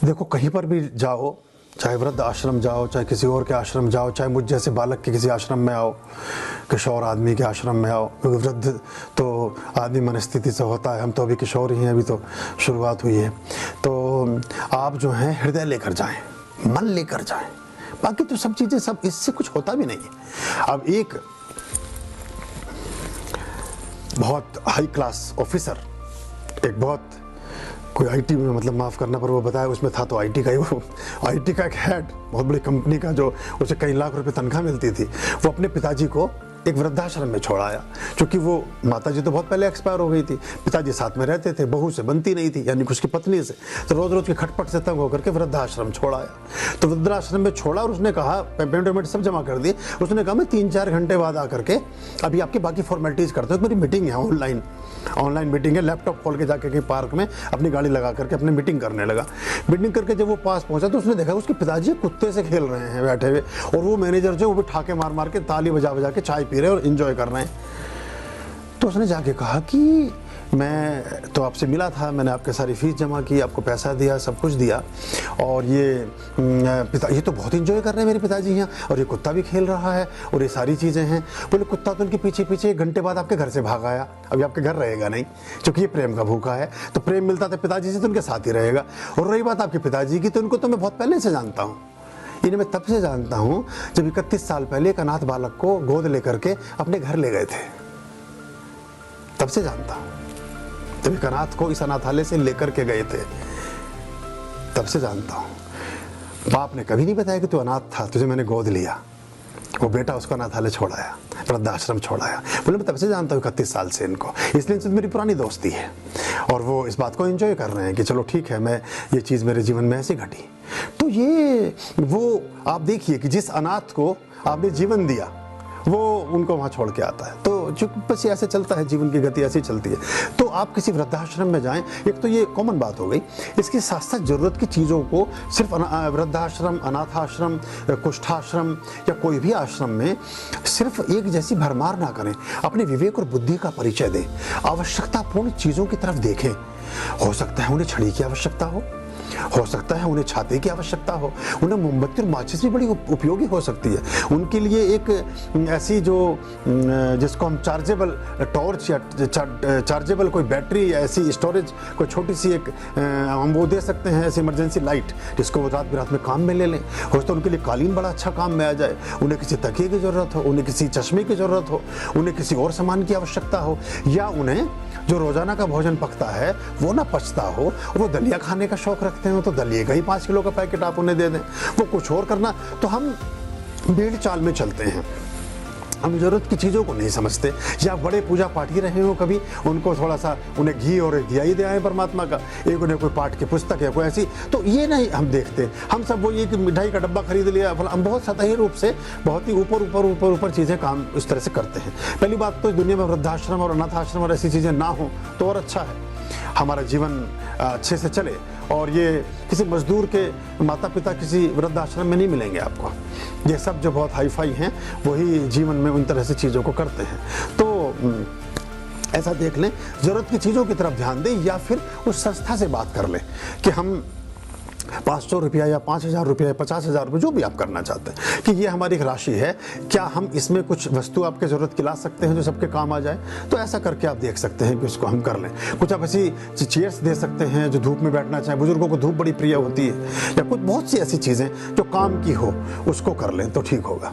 देखो, कहीं पर भी जाओ, चाहे वृद्ध आश्रम जाओ, चाहे किसी और के आश्रम जाओ, चाहे मुझ जैसे बालक के किसी आश्रम में आओ, किशोर आदमी के आश्रम में आओ, क्योंकि वृद्ध तो आदमी मनस्थिति से होता है, हम तो अभी किशोर ही हैं, अभी तो शुरुआत हुई है। तो आप जो हैं हृदय लेकर जाएं, मन लेकर जाएं, बाकी तो सब चीज़ें, सब इससे कुछ होता भी नहीं है। अब एक बहुत हाई क्लास ऑफिसर, एक बहुत कोई आईटी में, मतलब माफ़ करना पर वो बताया उसमें था, तो आईटी का ही, वो आईटी का एक हेड, बहुत बड़ी कंपनी का, जो उसे कई लाख रुपए तनख्वाह मिलती थी, वो अपने पिताजी को एक वृद्धाश्रम में छोड़ आया। क्योंकि वो माताजी तो बहुत पहले एक्सपायर हो गई थी, पिताजी साथ में रहते थे, बहू से बनती नहीं थी, यानी उसकी पत्नी से, तो रोज़ रोज़ के खटपट से तंग होकर के वृद्धाश्रम छोड़ आया। तो वृद्धाश्रम में छोड़ा और उसने कहा, पेमेंट वेमेंट सब जमा कर दिए, उसने कहा मैं 3-4 घंटे बाद आकर के अभी आपकी बाकी फॉर्मेलिटीज़ करते हो, मेरी मीटिंग है, ऑनलाइन मीटिंग है। लैपटॉप खोल के जाके कहीं पार्क में अपनी गाड़ी लगा करके अपने मीटिंग करने लगा। मीटिंग करके जब वो पास पहुंचा तो उसने देखा उसके पिताजी कुत्ते से खेल रहे हैं बैठे हुए, और वो मैनेजर जो वो भी ठाके मार मार के, ताली बजा बजा के चाय पी रहे हैं और एंजॉय कर रहे हैं। तो उसने जाके कहा कि मैं तो आपसे मिला था, मैंने आपके सारी फीस जमा की, आपको पैसा दिया, सब कुछ दिया, और ये तो बहुत एंजॉय कर रहे हैं मेरे पिताजी यहाँ, और ये कुत्ता भी खेल रहा है, और ये सारी चीज़ें हैं। बोले कुत्ता तो उनके पीछे पीछे 1 घंटे बाद आपके घर से भाग आया, अभी आपके घर रहेगा नहीं, क्योंकि ये प्रेम का भूखा है। तो प्रेम मिलता था पिताजी से तो उनके साथ ही रहेगा। और रही बात आपके पिताजी की, तो उनको तो मैं बहुत पहले से जानता हूँ, इन्हें मैं तब से जानता हूँ जब 31 साल पहले एक अनाथ बालक को गोद लेकर के अपने घर ले गए थे, तब से जानता हूँ। जब एक अनाथ को इस अनाथालय से लेकर के गए थे, तब से जानता हूँ। बाप ने कभी नहीं बताया कि तू अनाथ था, तुझे मैंने गोद लिया, वो बेटा उसको अनाथालय छोड़ाया, वृद्धाश्रम छोड़ाया। बोले मैं तब से जानता हूँ 31 साल से इनको, इसलिए इनसे मेरी पुरानी दोस्ती है, और वो इस बात को एंजॉय कर रहे हैं कि चलो ठीक है, मैं ये चीज़ मेरे जीवन में ऐसी घटी। तो ये वो आप देखिए कि जिस अनाथ को आपने जीवन दिया, वो उनको वहाँ छोड़ के आता है। तो जो बस ऐसे चलता है, जीवन की गति ऐसी चलती है। तो आप किसी वृद्धाश्रम में जाएं, एक तो ये कॉमन बात हो गई, इसके साथ साथ ज़रूरत की चीज़ों को सिर्फ वृद्धाश्रम, अनाथाश्रम, कुष्ठाश्रम या कोई भी आश्रम में सिर्फ एक जैसी भरमार ना करें, अपने विवेक और बुद्धि का परिचय दें, आवश्यकतापूर्ण चीज़ों की तरफ देखें। हो सकता है उन्हें छड़ी की आवश्यकता हो सकता है उन्हें छाते की आवश्यकता हो, उन्हें मोमबत्ती और माचिस भी बड़ी उपयोगी हो सकती है। उनके लिए एक ऐसी जो जिसको हम चार्जेबल टॉर्च या चार्जेबल कोई बैटरी या ऐसी स्टोरेज, कोई छोटी सी एक हम वो दे सकते हैं, ऐसी इमरजेंसी लाइट, जिसको वो रात बिरात में काम में ले लें। हो सकता है उनके लिए कालीन बड़ा अच्छा काम में आ जाए, उन्हें किसी तकिए की ज़रूरत हो, उन्हें किसी चश्मे की ज़रूरत हो, उन्हें किसी और सामान की आवश्यकता हो, या उन्हें जो रोज़ाना का भोजन पकता है वो ना पचता हो, वो दलिया खाने का शौक़ रखते हैं, तो दलिए का ही 5 किलो का पैकेट आप उन्हें दे दें। वो कुछ और करना, तो हम भीड़ चाल में चलते हैं, हम ज़रूरत की चीज़ों को नहीं समझते। या बड़े पूजा पाठ ही रहे हो, कभी उनको थोड़ा सा उन्हें घी और दिया ही दिया है परमात्मा का, एक उन्हें कोई पाठ की पुस्तक है कोई ऐसी, तो ये नहीं हम देखते। हम सब वो ये कि मिठाई का डब्बा खरीद लिया, हम बहुत सतही रूप से बहुत ही ऊपर चीज़ें काम इस तरह से करते हैं। पहली बात तो दुनिया में वृद्धाश्रम और अनाथाश्रम और ऐसी चीज़ें ना हो तो और अच्छा है, हमारा जीवन अच्छे से चले। और ये किसी मजदूर के माता पिता किसी वृद्धाश्रम में नहीं मिलेंगे आपको। ये सब जो बहुत हाई फाई हैं वही जीवन में उन तरह से चीज़ों को करते हैं। तो ऐसा देख लें, ज़रूरत की चीज़ों की तरफ ध्यान दें, या फिर उस संस्था से बात कर लें कि हम 500 रुपया या 5,000 रुपया या 50,000 रुपये, जो भी आप करना चाहते हैं, कि ये हमारी एक राशि है, क्या हम इसमें कुछ वस्तु आपके ज़रूरत की ला सकते हैं जो सबके काम आ जाए। तो ऐसा करके आप देख सकते हैं कि उसको हम कर लें। कुछ आप ऐसी चेयर्स दे सकते हैं जो धूप में बैठना चाहें, बुजुर्गों को धूप बड़ी प्रिय होती है, या कुछ बहुत सी ऐसी चीज़ें जो काम की हो, उसको कर लें तो ठीक होगा।